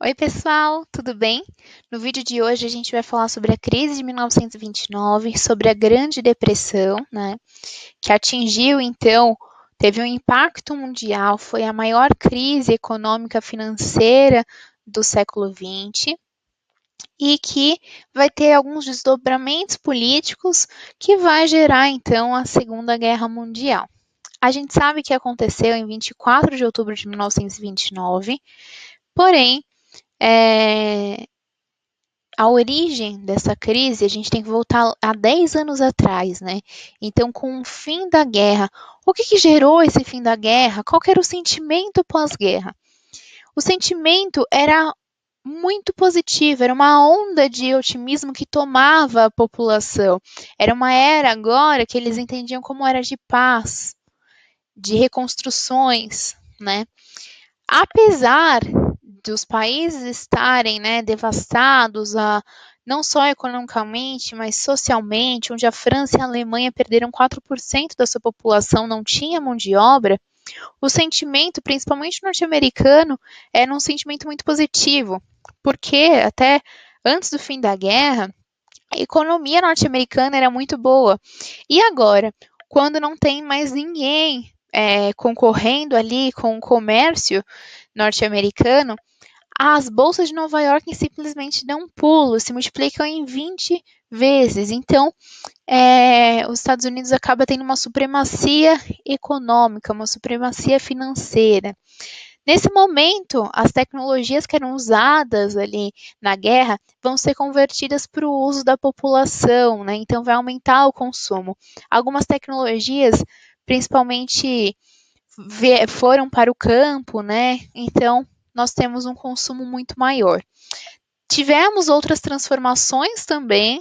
Oi, pessoal, tudo bem? No vídeo de hoje a gente vai falar sobre a crise de 1929, sobre a Grande Depressão, né, que atingiu, então, teve um impacto mundial, foi a maior crise econômica financeira do século XX e que vai ter alguns desdobramentos políticos que vai gerar, então, a Segunda Guerra Mundial. A gente sabe que aconteceu em 24 de outubro de 1929, porém, a origem dessa crise, a gente tem que voltar a 10 anos atrás, né? Então, com o fim da guerra, o que gerou esse fim da guerra? Qual que era o sentimento pós-guerra? O sentimento era muito positivo, era uma onda de otimismo que tomava a população. Era uma era agora que eles entendiam como era de paz, de reconstruções, né? Apesar dos países estarem, né, devastados, não só economicamente, mas socialmente, onde a França e a Alemanha perderam 4% da sua população, não tinha mão de obra, o sentimento, principalmente norte-americano, era um sentimento muito positivo, porque até antes do fim da guerra, a economia norte-americana era muito boa. E agora, quando não tem mais ninguém concorrendo ali com o comércio norte-americano, as bolsas de Nova York simplesmente dão um pulo, se multiplicam em 20 vezes. Então, os Estados Unidos acaba tendo uma supremacia econômica, uma supremacia financeira. Nesse momento, as tecnologias que eram usadas ali na guerra vão ser convertidas para o uso da população, né? Então vai aumentar o consumo. Algumas tecnologias, principalmente, foram para o campo, né? Então nós temos um consumo muito maior. Tivemos outras transformações também,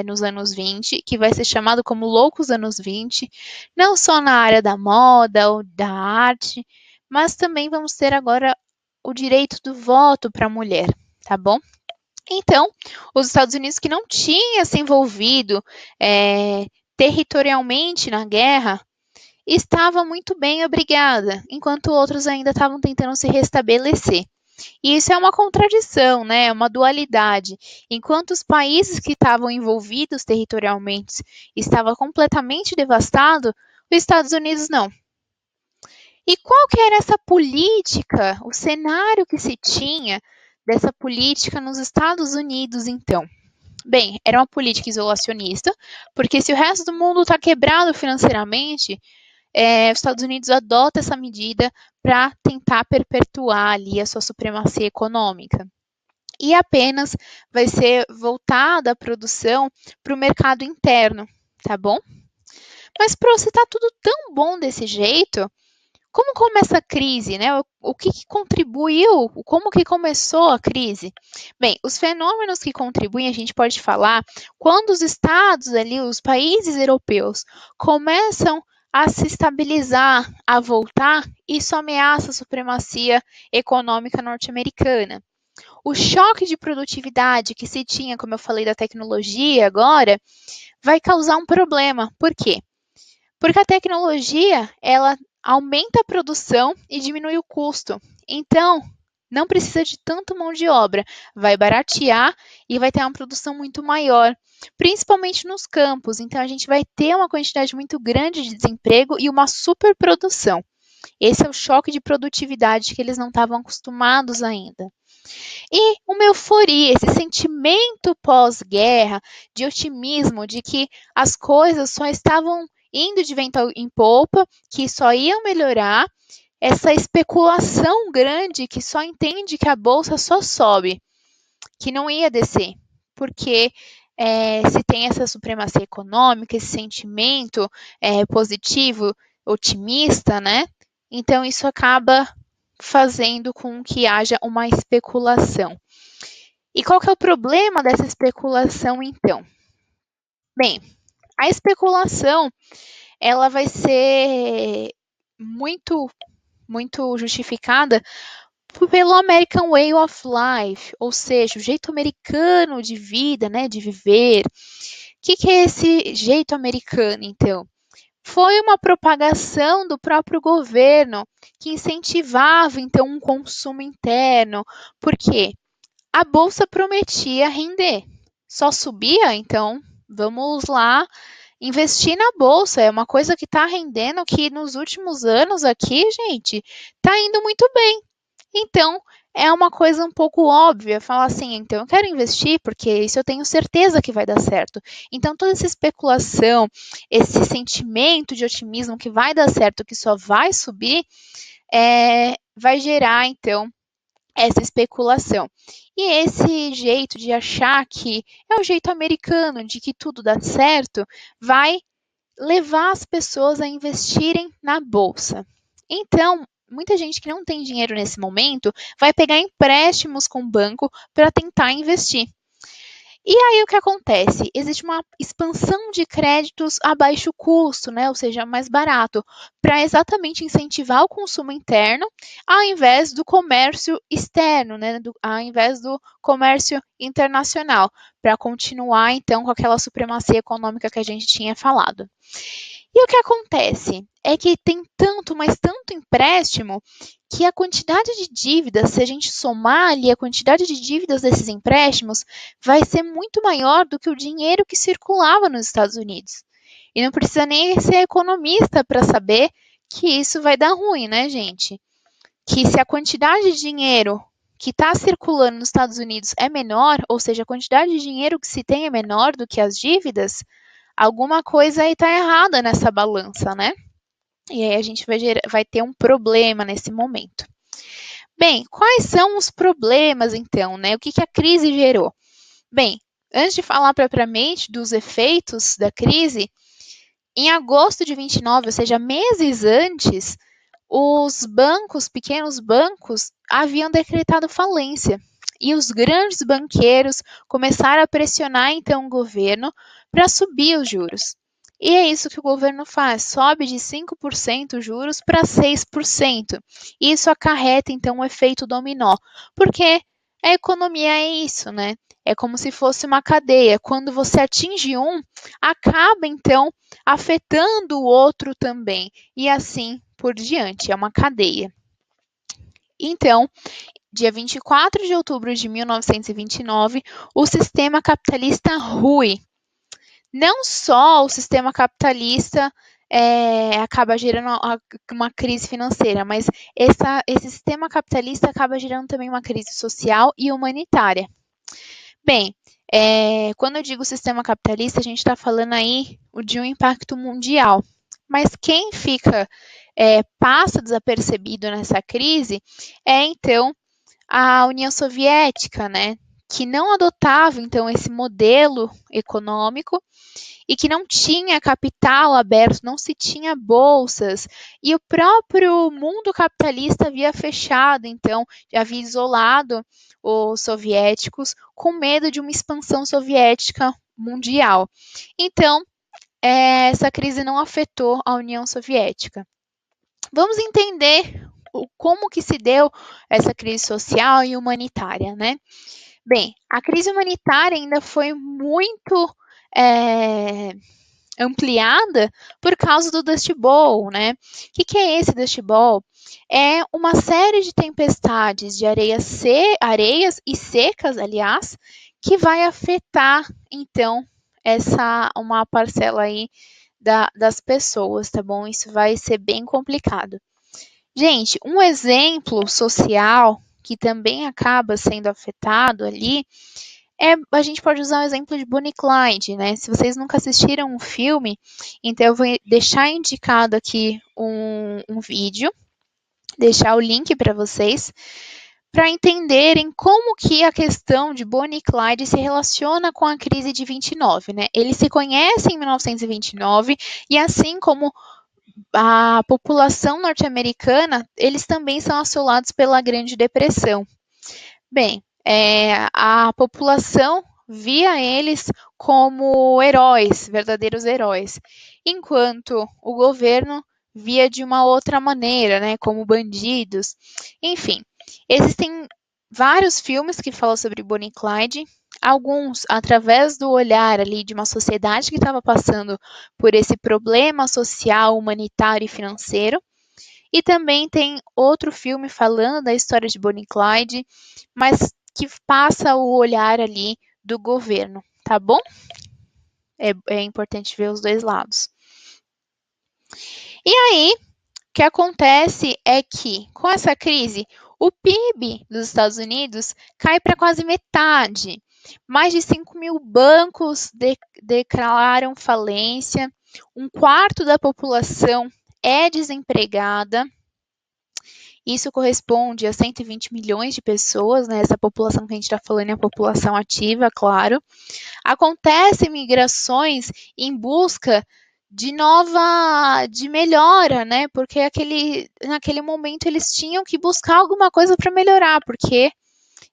nos anos 20, que vai ser chamado como loucos anos 20, não só na área da moda ou da arte, mas também vamos ter agora o direito do voto para a mulher, tá bom? Então, os Estados Unidos que não tinha se envolvido territorialmente na guerra, estava muito bem, obrigada, enquanto outros ainda estavam tentando se restabelecer. E isso é uma contradição, né? É uma dualidade. Enquanto os países que estavam envolvidos territorialmente estavam completamente devastados, os Estados Unidos não. E qual que era essa política, o cenário que se tinha dessa política nos Estados Unidos, então? Bem, era uma política isolacionista, porque se o resto do mundo está quebrado financeiramente, os Estados Unidos adota essa medida para tentar perpetuar ali a sua supremacia econômica. E apenas vai ser voltada a produção para o mercado interno, tá bom? Mas para você estar tudo tão bom desse jeito, como começa a crise, né? O que contribuiu? Como que começou a crise? Bem, os fenômenos que contribuem, a gente pode falar, quando os estados ali, os países europeus, começam a se estabilizar, a voltar, isso ameaça a supremacia econômica norte-americana. O choque de produtividade que se tinha, como eu falei da tecnologia agora, vai causar um problema. Por quê? Porque a tecnologia, ela aumenta a produção e diminui o custo. Então, não precisa de tanta mão de obra, vai baratear e vai ter uma produção muito maior, principalmente nos campos. Então, a gente vai ter uma quantidade muito grande de desemprego e uma superprodução. Esse é o choque de produtividade que eles não estavam acostumados ainda. E uma euforia, esse sentimento pós-guerra, de otimismo, de que as coisas só estavam indo de vento em polpa, que só iam melhorar, essa especulação grande que só entende que a bolsa só sobe, que não ia descer, porque se tem essa supremacia econômica, esse sentimento positivo, otimista, né? Então isso acaba fazendo com que haja uma especulação. E qual que é o problema dessa especulação, então? Bem, a especulação, ela vai ser muito justificada pelo American Way of Life, ou seja, o jeito americano de vida, né, de viver. O que é esse jeito americano, então? foi uma propagação do próprio governo que incentivava então um consumo interno, porque a bolsa prometia render. Só subia, então vamos lá investir na bolsa. É uma coisa que está rendendo que nos últimos anos aqui, gente, está indo muito bem. Então, é uma coisa um pouco óbvia falar assim, então eu quero investir porque isso eu tenho certeza que vai dar certo. Então, toda essa especulação, esse sentimento de otimismo que vai dar certo, que só vai subir, vai gerar, então, essa especulação. E esse jeito de achar que é o jeito americano, de que tudo dá certo, vai levar as pessoas a investirem na bolsa. Então, muita gente que não tem dinheiro nesse momento vai pegar empréstimos com o banco para tentar investir. E aí o que acontece? Existe uma expansão de créditos a baixo custo, né? Ou seja, mais barato, para exatamente incentivar o consumo interno, ao invés do comércio externo, né? Ao invés do comércio internacional, para continuar então com aquela supremacia econômica que a gente tinha falado. E o que acontece é que tem tanto, mas tanto empréstimo, que a quantidade de dívidas, se a gente somar ali a quantidade de dívidas desses empréstimos, vai ser muito maior do que o dinheiro que circulava nos Estados Unidos. E não precisa nem ser economista para saber que isso vai dar ruim, né, gente? Que se a quantidade de dinheiro que está circulando nos Estados Unidos é menor, ou seja, a quantidade de dinheiro que se tem é menor do que as dívidas, alguma coisa aí está errada nessa balança, né? E aí a gente vai ter um problema nesse momento. Bem, quais são os problemas então, né? O que a crise gerou? Bem, antes de falar propriamente dos efeitos da crise, em agosto de 29, ou seja, meses antes, os bancos, pequenos bancos, haviam decretado falência. E os grandes banqueiros começaram a pressionar então o governo para subir os juros. E é isso que o governo faz, sobe de 5% os juros para 6%. Isso acarreta então um efeito dominó, porque a economia é isso, né? É como se fosse uma cadeia. Quando você atinge um, acaba então afetando o outro também. E assim por diante, é uma cadeia. Então, dia 24 de outubro de 1929, o sistema capitalista rui. Não só o sistema capitalista acaba gerando uma crise financeira, mas esse sistema capitalista acaba gerando também uma crise social e humanitária. Bem, quando eu digo sistema capitalista, a gente está falando aí de um impacto mundial. Mas quem passa desapercebido nessa crise é então a União Soviética, né? Que não adotava então esse modelo econômico e que não tinha capital aberto, não se tinha bolsas, e o próprio mundo capitalista havia fechado, então, havia isolado os soviéticos com medo de uma expansão soviética mundial. Então, essa crise não afetou a União Soviética. Vamos entender como que se deu essa crise social e humanitária, né? Bem, a crise humanitária ainda foi muito ampliada por causa do Dust Bowl, né? O que é esse Dust Bowl? É uma série de tempestades de areias e secas, aliás, que vai afetar, então, uma parcela aí das pessoas, tá bom? Isso vai ser bem complicado. Gente, um exemplo social que também acaba sendo afetado ali a gente pode usar o exemplo de Bonnie e Clyde, né? Se vocês nunca assistiram um filme, então eu vou deixar indicado aqui um vídeo, deixar o link para vocês, para entenderem como que a questão de Bonnie e Clyde se relaciona com a crise de 29, né? Eles se conhecem em 1929 e assim como a população norte-americana, eles também são assolados pela Grande Depressão. Bem, a população via eles como heróis, verdadeiros heróis, enquanto o governo via de uma outra maneira, né, como bandidos. Enfim, existem vários filmes que falam sobre Bonnie e Clyde. Alguns, através do olhar ali de uma sociedade que estava passando por esse problema social, humanitário e financeiro. E também tem outro filme falando da história de Bonnie e Clyde, mas que passa o olhar ali do governo, tá bom? É importante ver os dois lados. E aí, o que acontece é que, com essa crise, o PIB dos Estados Unidos cai para quase metade. Mais de 5 mil bancos declararam falência, um quarto da população é desempregada. Isso corresponde a 120 milhões de pessoas, né? Essa população que a gente está falando é a população ativa, claro. Acontecem migrações em busca de melhora, né? Porque naquele momento eles tinham que buscar alguma coisa para melhorar, porque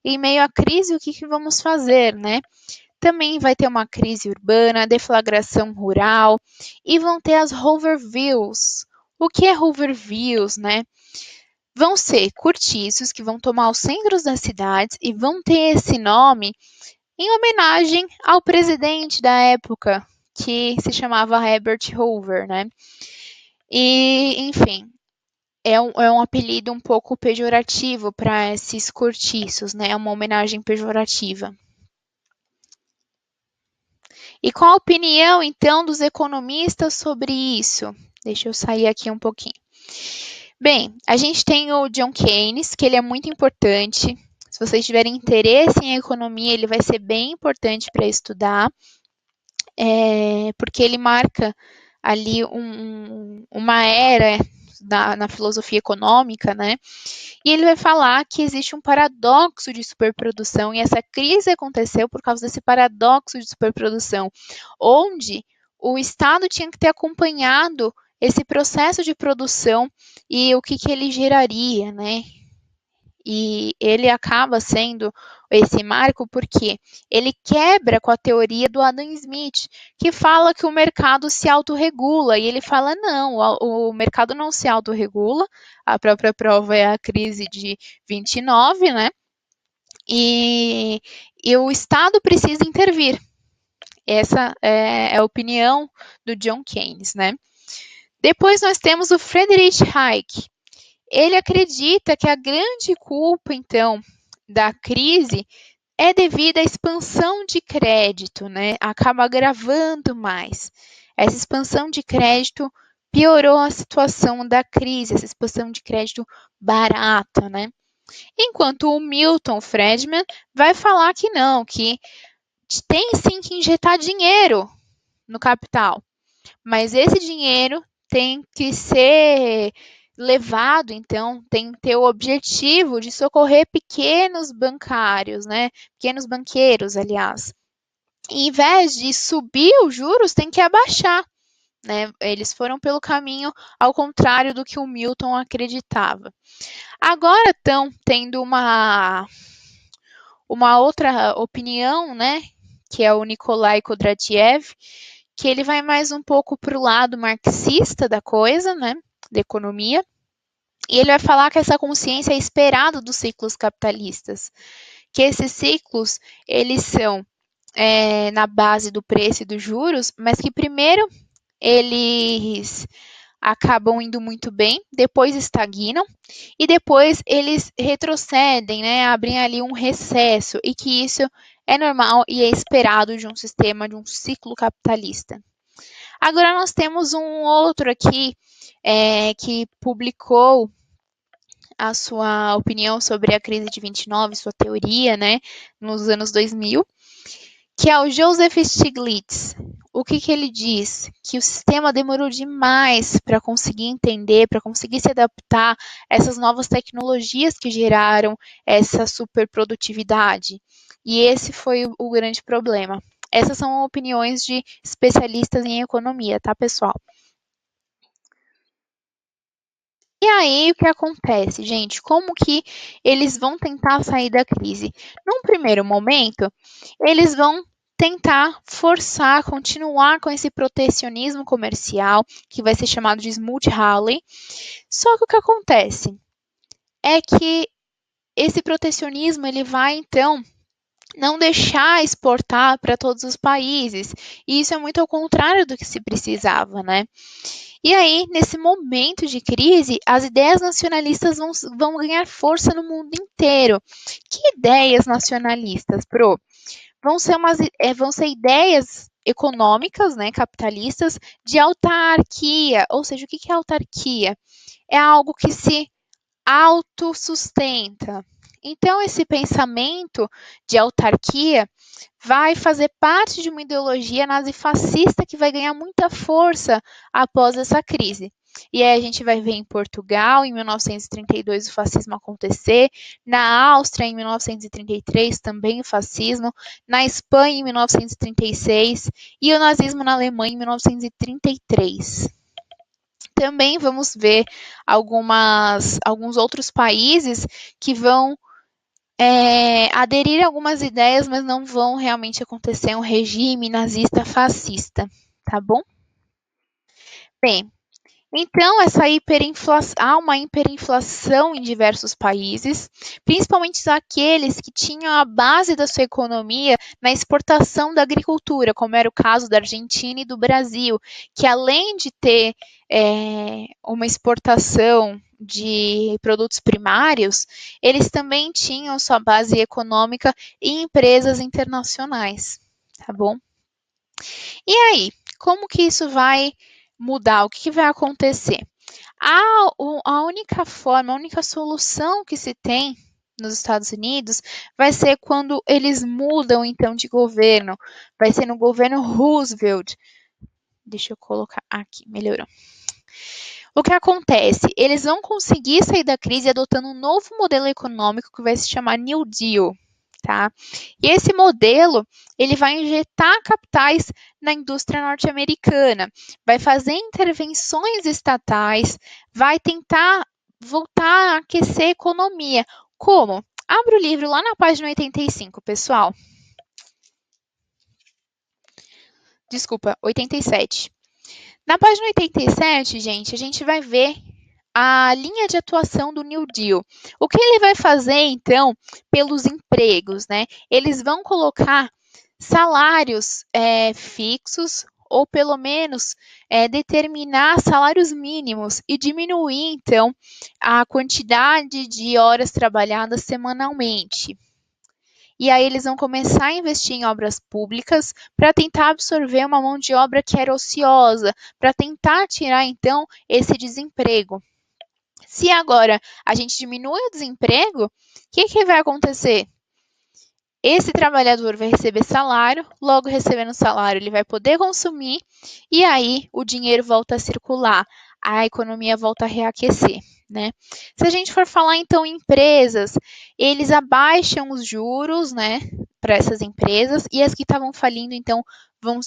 em meio à crise, o que vamos fazer, né? Também vai ter uma crise urbana, deflagração rural, e vão ter as Hoovervilles. O que é Hoovervilles, né? Vão ser cortiços que vão tomar os centros das cidades e vão ter esse nome em homenagem ao presidente da época, que se chamava Herbert Hoover, né? E, enfim, é um apelido um pouco pejorativo para esses cortiços, né? É uma homenagem pejorativa. E qual a opinião, então, dos economistas sobre isso? Deixa eu sair aqui um pouquinho. Bem, a gente tem o John Keynes, que ele é muito importante. Se vocês tiverem interesse em economia, ele vai ser bem importante para estudar, porque ele marca ali uma era na filosofia econômica, né? E ele vai falar que existe um paradoxo de superprodução, e essa crise aconteceu por causa desse paradoxo de superprodução, onde o Estado tinha que ter acompanhado esse processo de produção e o que ele geraria, né? E ele acaba sendo esse marco porque ele quebra com a teoria do Adam Smith, que fala que o mercado se autorregula, e ele fala não, o mercado não se autorregula, a própria prova é a crise de 29, né? E o Estado precisa intervir. Essa é a opinião do John Keynes, né? Depois nós temos o Friedrich Hayek. Ele acredita que a grande culpa, então, da crise é devido à expansão de crédito, né? Acaba agravando mais. Essa expansão de crédito piorou a situação da crise, essa expansão de crédito barata, né? Enquanto o Milton Friedman vai falar que não, que tem sim que injetar dinheiro no capital, mas esse dinheiro tem que ser levado, então, tem que ter o objetivo de socorrer pequenos bancários, né? Pequenos banqueiros, aliás. E, em vez de subir os juros, tem que abaixar, né? Eles foram pelo caminho ao contrário do que o Milton acreditava. Agora estão tendo uma outra opinião, né? Que é o Nikolai Kondratiev, que ele vai mais um pouco para o lado marxista da coisa, né? Da economia. E ele vai falar que essa consciência é esperada dos ciclos capitalistas, que esses ciclos eles são na base do preço e dos juros, mas que primeiro eles acabam indo muito bem, depois estagnam e depois eles retrocedem, né, abrem ali um recesso, e que isso é normal e é esperado de um sistema, de um ciclo capitalista. Agora nós temos um outro aqui que publicou a sua opinião sobre a crise de 29, sua teoria, né, nos anos 2000, que é o Joseph Stiglitz. O que ele diz? Que o sistema demorou demais para conseguir entender, para conseguir se adaptar a essas novas tecnologias que geraram essa superprodutividade. E esse foi o grande problema. Essas são opiniões de especialistas em economia, tá, pessoal? E aí, o que acontece, gente? Como que eles vão tentar sair da crise? Num primeiro momento, eles vão tentar forçar, continuar com esse protecionismo comercial, que vai ser chamado de Smoot-Hawley. Só que o que acontece é que esse protecionismo ele vai, então, não deixar exportar para todos os países. E isso é muito ao contrário do que se precisava, né? E aí, nesse momento de crise, as ideias nacionalistas vão ganhar força no mundo inteiro. Que ideias nacionalistas, Pro? Vão ser ideias econômicas, né, capitalistas, de autarquia. Ou seja, o que é autarquia? É algo que se autossustenta. Então, esse pensamento de autarquia vai fazer parte de uma ideologia nazifascista que vai ganhar muita força após essa crise. E aí a gente vai ver em Portugal, em 1932, o fascismo acontecer, na Áustria, em 1933, também o fascismo, na Espanha, em 1936, e o nazismo na Alemanha, em 1933. Também vamos ver alguns outros países que vão aderir a algumas ideias, mas não vão realmente acontecer um regime nazista fascista, tá bom? Bem, então há uma hiperinflação em diversos países, principalmente aqueles que tinham a base da sua economia na exportação da agricultura, como era o caso da Argentina e do Brasil, que além de ter uma exportação de produtos primários, eles também tinham sua base econômica em empresas internacionais, tá bom? E aí, como que isso vai mudar? O que vai acontecer? A única forma, a única solução que se tem nos Estados Unidos vai ser quando eles mudam então de governo. Vai ser no governo Roosevelt. Deixa eu colocar aqui, melhorou. O que acontece? Eles vão conseguir sair da crise adotando um novo modelo econômico que vai se chamar New Deal, tá? E esse modelo, ele vai injetar capitais na indústria norte-americana, vai fazer intervenções estatais, vai tentar voltar a aquecer a economia. Como? Abra o livro lá na página 85, pessoal. Desculpa, 87. Na página 87, gente, a gente vai ver a linha de atuação do New Deal. O que ele vai fazer, então, pelos empregos, né? Eles vão colocar salários fixos ou pelo menos determinar salários mínimos e diminuir, então, a quantidade de horas trabalhadas semanalmente. E aí eles vão começar a investir em obras públicas para tentar absorver uma mão de obra que era ociosa, para tentar tirar, então, esse desemprego. Se agora a gente diminui o desemprego, o que vai acontecer? Esse trabalhador vai receber salário, logo recebendo salário ele vai poder consumir e aí o dinheiro volta a circular, a economia volta a reaquecer, né? Se a gente for falar então em empresas, eles abaixam os juros, né, para essas empresas e as que estavam falindo então vão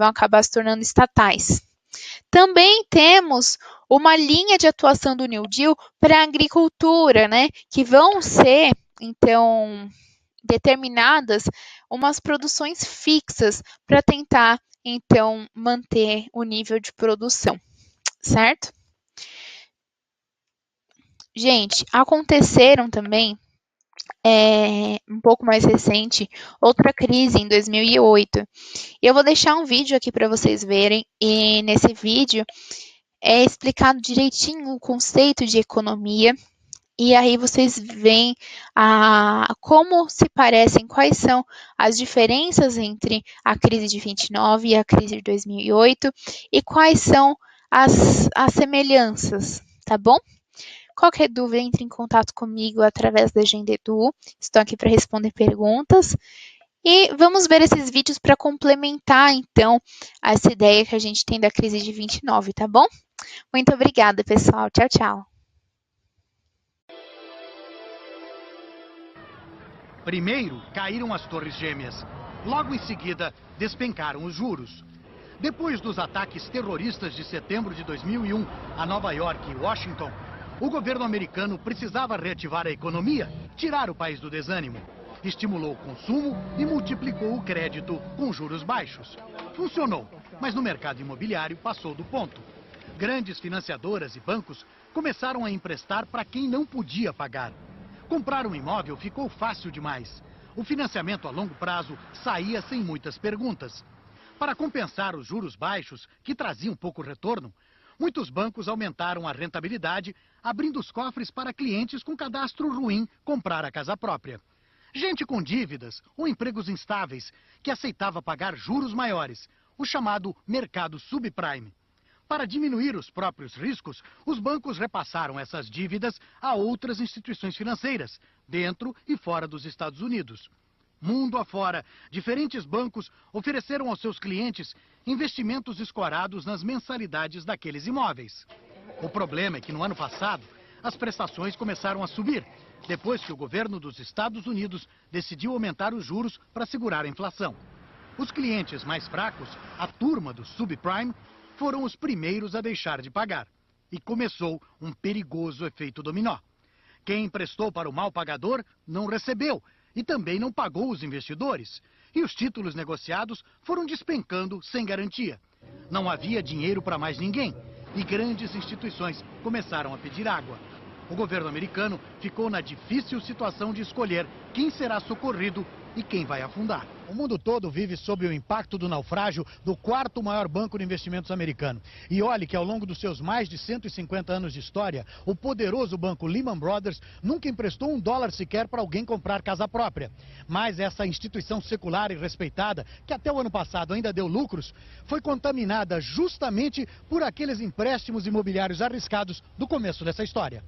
acabar se tornando estatais. Também temos uma linha de atuação do New Deal para a agricultura, né, que vão ser então determinadas umas produções fixas para tentar então manter o nível de produção, certo? Gente, aconteceram também um pouco mais recente, outra crise em 2008. Eu vou deixar um vídeo aqui para vocês verem, e nesse vídeo é explicado direitinho o conceito de economia, e aí vocês veem como se parecem, quais são as diferenças entre a crise de 29 e a crise de 2008 e quais são as semelhanças, tá bom? Qualquer dúvida, entre em contato comigo através da Agenda Edu. Estou aqui para responder perguntas. E vamos ver esses vídeos para complementar, então, essa ideia que a gente tem da crise de 29, tá bom? Muito obrigada, pessoal. Tchau, tchau. Primeiro, caíram as Torres Gêmeas. Logo em seguida, despencaram os juros. Depois dos ataques terroristas de setembro de 2001 a Nova York e Washington, o governo americano precisava reativar a economia, tirar o país do desânimo. Estimulou o consumo e multiplicou o crédito com juros baixos. Funcionou, mas no mercado imobiliário passou do ponto. Grandes financiadoras e bancos começaram a emprestar para quem não podia pagar. Comprar um imóvel ficou fácil demais. O financiamento a longo prazo saía sem muitas perguntas. Para compensar os juros baixos, que traziam pouco retorno, muitos bancos aumentaram a rentabilidade, abrindo os cofres para clientes com cadastro ruim comprar a casa própria. Gente com dívidas ou empregos instáveis que aceitava pagar juros maiores, o chamado mercado subprime. Para diminuir os próprios riscos, os bancos repassaram essas dívidas a outras instituições financeiras, dentro e fora dos Estados Unidos. Mundo afora, diferentes bancos ofereceram aos seus clientes investimentos escorados nas mensalidades daqueles imóveis. O problema é que no ano passado, as prestações começaram a subir, depois que o governo dos Estados Unidos decidiu aumentar os juros para segurar a inflação. Os clientes mais fracos, a turma do subprime, foram os primeiros a deixar de pagar. E começou um perigoso efeito dominó. Quem emprestou para o mal pagador não recebeu e também não pagou os investidores. E os títulos negociados foram despencando sem garantia. Não havia dinheiro para mais ninguém e grandes instituições começaram a pedir água. O governo americano ficou na difícil situação de escolher quem será socorrido e quem vai afundar. O mundo todo vive sob o impacto do naufrágio do quarto maior banco de investimentos americano. E olhe que ao longo dos seus mais de 150 anos de história, o poderoso banco Lehman Brothers nunca emprestou $1 sequer para alguém comprar casa própria. Mas essa instituição secular e respeitada, que até o ano passado ainda deu lucros, foi contaminada justamente por aqueles empréstimos imobiliários arriscados do começo dessa história.